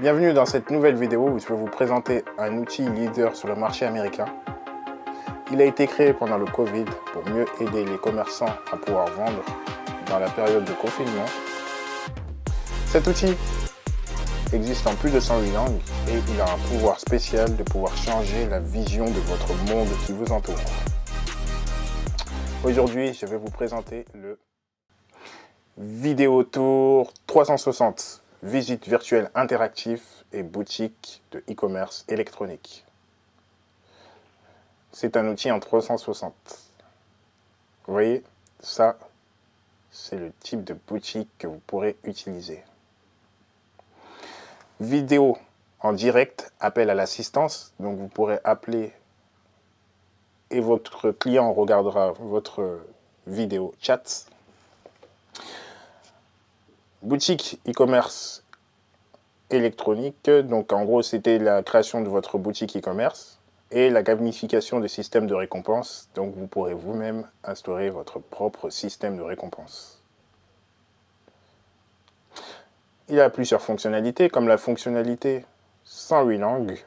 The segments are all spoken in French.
Bienvenue dans cette nouvelle vidéo où je vais vous présenter un outil leader sur le marché américain. Il a été créé pendant le Covid pour mieux aider les commerçants à pouvoir vendre dans la période de confinement. Cet outil existe en plus de 108 langues et il a un pouvoir spécial de pouvoir changer la vision de votre monde qui vous entoure. Aujourd'hui, je vais vous présenter le Vidéo Tour 360. Visite virtuelle interactive et boutique de e-commerce électronique. C'est un outil en 360. Vous voyez, ça, c'est le type de boutique que vous pourrez utiliser. Vidéo en direct, appel à l'assistance. Donc vous pourrez appeler et votre client regardera votre vidéo chat. Boutique e-commerce électronique, donc en gros c'était la création de votre boutique e-commerce et la gamification des systèmes de récompense, donc vous pourrez vous-même instaurer votre propre système de récompense. Il a plusieurs fonctionnalités, comme la fonctionnalité 108 langues,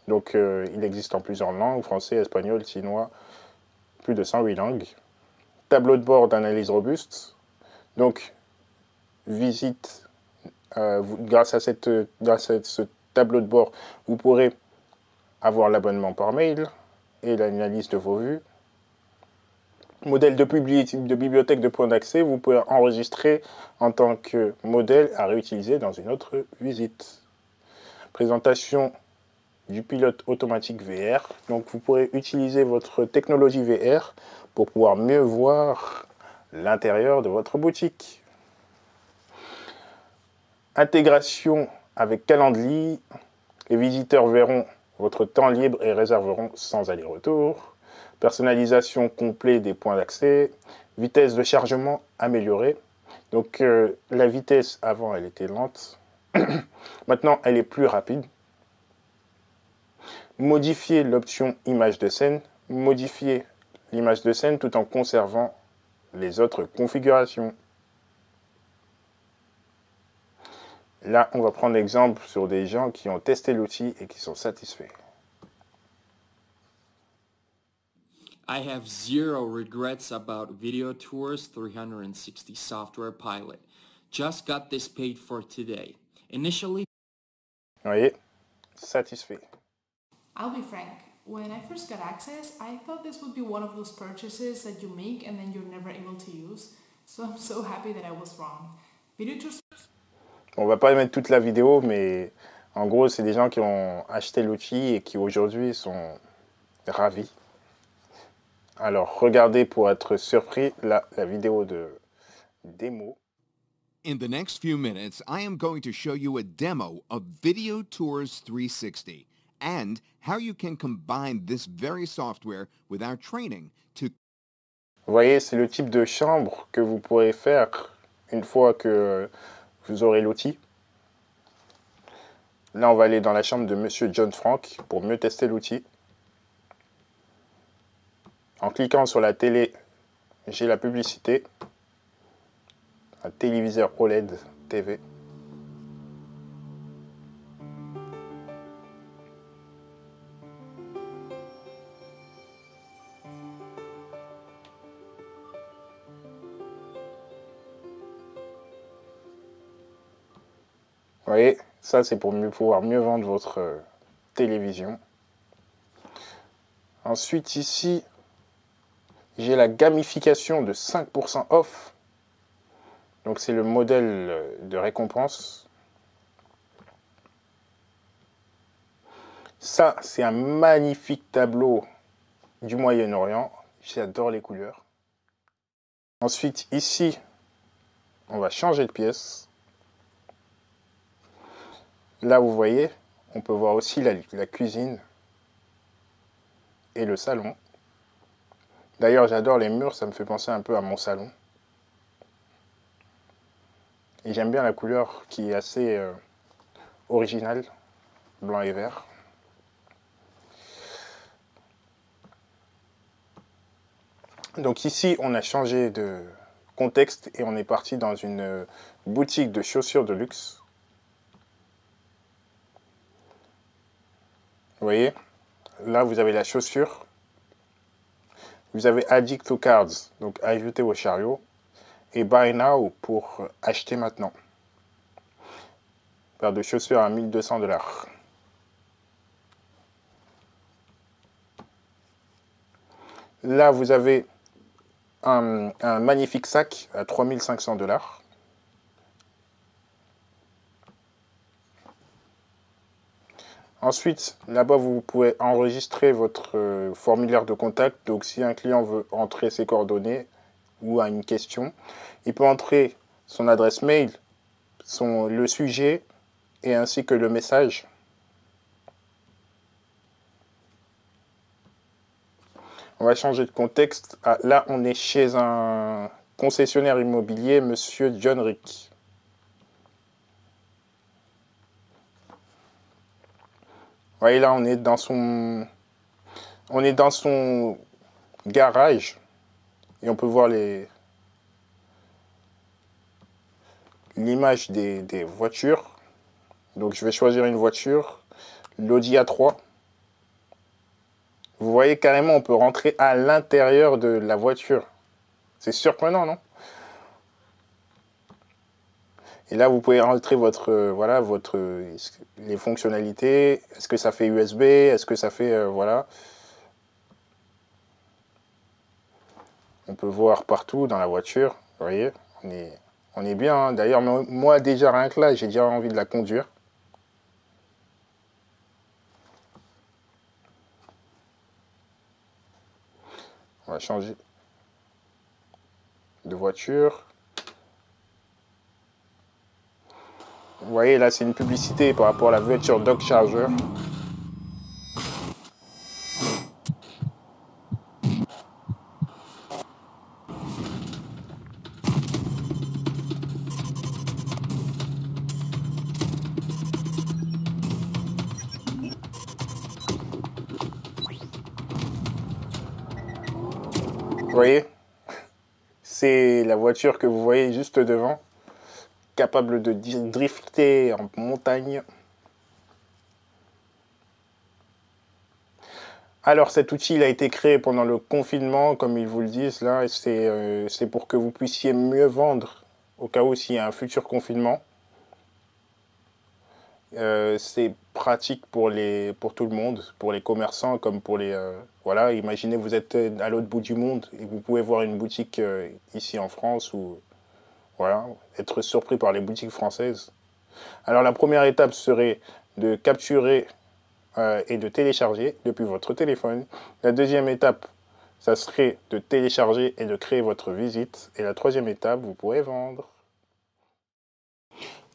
donc il existe en plusieurs langues, français, espagnol, chinois, plus de 108 langues. Tableau de bord d'analyse robuste, donc visite. Grâce à ce tableau de bord, vous pourrez avoir l'abonnement par mail et l'analyse de vos vues. Modèle de bibliothèque de points d'accès, vous pouvez enregistrer en tant que modèle à réutiliser dans une autre visite. Présentation du pilote automatique VR. Donc vous pourrez utiliser votre technologie VR pour pouvoir mieux voir l'intérieur de votre boutique. Intégration avec Calendly, les visiteurs verront votre temps libre et réserveront sans aller-retour. Personnalisation complète des points d'accès, vitesse de chargement améliorée. Donc la vitesse avant elle était lente, maintenant elle est plus rapide. Modifier l'option image de scène, modifier l'image de scène tout en conservant les autres configurations. Là, on va prendre l'exemple sur des gens qui ont testé l'outil et qui sont satisfaits. I have zero regrets about Video Tours 360 Software Pilot. Just got this paid for today. Initially, Vous voyez, satisfait. I'll be frank, when I first got access, I thought this would be one of those purchases that you make and then you're never able to use. So I'm so happy that I was wrong. Video Tours. On va pas mettre toute la vidéo, mais en gros, c'est des gens qui ont acheté l'outil et qui aujourd'hui sont ravis. Alors, regardez pour être surpris la vidéo de démo. In the next few minutes, I am going to show you a demo of Video Tours 360 and how you can combine this very software with our training to... Vous voyez, c'est le type de chambre que vous pourrez faire une fois que vous aurez l'outil. Là, on va aller dans la chambre de Monsieur John Frank pour mieux tester l'outil. En cliquant sur la télé, j'ai la publicité. Un téléviseur OLED TV. Vous voyez, ça c'est pour pouvoir mieux vendre votre télévision. Ensuite ici, j'ai la gamification de 5% off. Donc c'est le modèle de récompense. Ça, c'est un magnifique tableau du Moyen-Orient. J'adore les couleurs. Ensuite, ici, on va changer de pièce. Là, vous voyez, on peut voir aussi la cuisine et le salon. D'ailleurs, j'adore les murs, ça me fait penser un peu à mon salon. Et j'aime bien la couleur qui est assez originale, blanc et vert. Donc ici, on a changé de contexte et on est parti dans une boutique de chaussures de luxe. Vous voyez, là, vous avez la chaussure. Vous avez Add to Cards, donc ajouter au chariot. Et Buy Now pour acheter maintenant. Paire de chaussures à 1200 $. Là, vous avez un magnifique sac à 3500 $. Ensuite, là-bas, vous pouvez enregistrer votre formulaire de contact. Donc, si un client veut entrer ses coordonnées ou a une question, il peut entrer son adresse mail, le sujet et ainsi que le message. On va changer de contexte. Ah, là, on est chez un concessionnaire immobilier, Monsieur John Rick. Vous voyez, là, on est dans son garage et on peut voir l'image des voitures. Donc, je vais choisir une voiture, l'Audi A3. Vous voyez, carrément, on peut rentrer à l'intérieur de la voiture. C'est surprenant, non? Et là, vous pouvez rentrer les fonctionnalités. Est-ce que ça fait USB? Est-ce que ça fait... voilà. On peut voir partout dans la voiture. Vous voyez, on est bien. Hein. D'ailleurs, moi, déjà, rien que là, j'ai déjà envie de la conduire. On va changer de voiture. Vous voyez, là, c'est une publicité par rapport à la voiture Dodge Charger. Vous voyez, c'est la voiture que vous voyez juste devant, capable de drifter en montagne. Alors cet outil il a été créé pendant le confinement, comme ils vous le disent là, c'est pour que vous puissiez mieux vendre au cas où s'il y a un futur confinement. C'est pratique pour tout le monde, pour les commerçants comme pour les... voilà, imaginez vous êtes à l'autre bout du monde et vous pouvez voir une boutique ici en France ou voilà, être surpris par les boutiques françaises. Alors la première étape serait de capturer et de télécharger depuis votre téléphone. La deuxième étape, ça serait de télécharger et de créer votre visite. Et la troisième étape, vous pourrez vendre.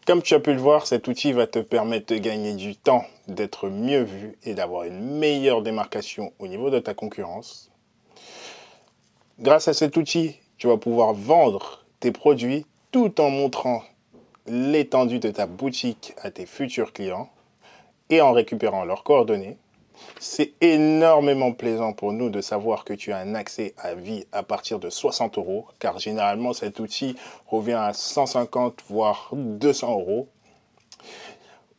Comme tu as pu le voir, cet outil va te permettre de gagner du temps, d'être mieux vu et d'avoir une meilleure démarcation au niveau de ta concurrence. Grâce à cet outil, tu vas pouvoir vendre tes produits tout en montrant l'étendue de ta boutique à tes futurs clients et en récupérant leurs coordonnées. C'est énormément plaisant pour nous de savoir que tu as un accès à vie à partir de 60 €, car généralement cet outil revient à 150 voire 200 €.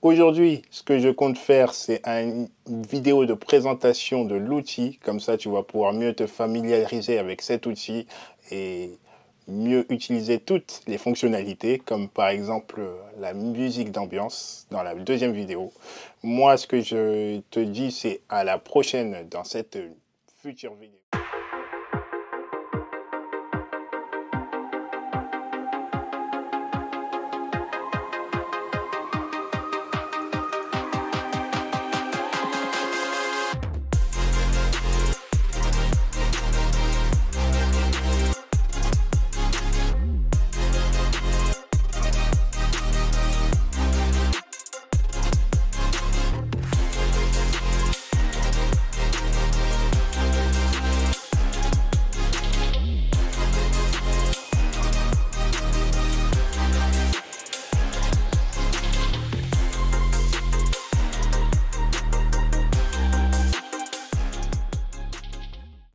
Aujourd'hui, ce que je compte faire, c'est une vidéo de présentation de l'outil. Comme ça, tu vas pouvoir mieux te familiariser avec cet outil et mieux utiliser toutes les fonctionnalités, comme par exemple la musique d'ambiance dans la deuxième vidéo. Moi, ce que je te dis, c'est à la prochaine dans cette future vidéo.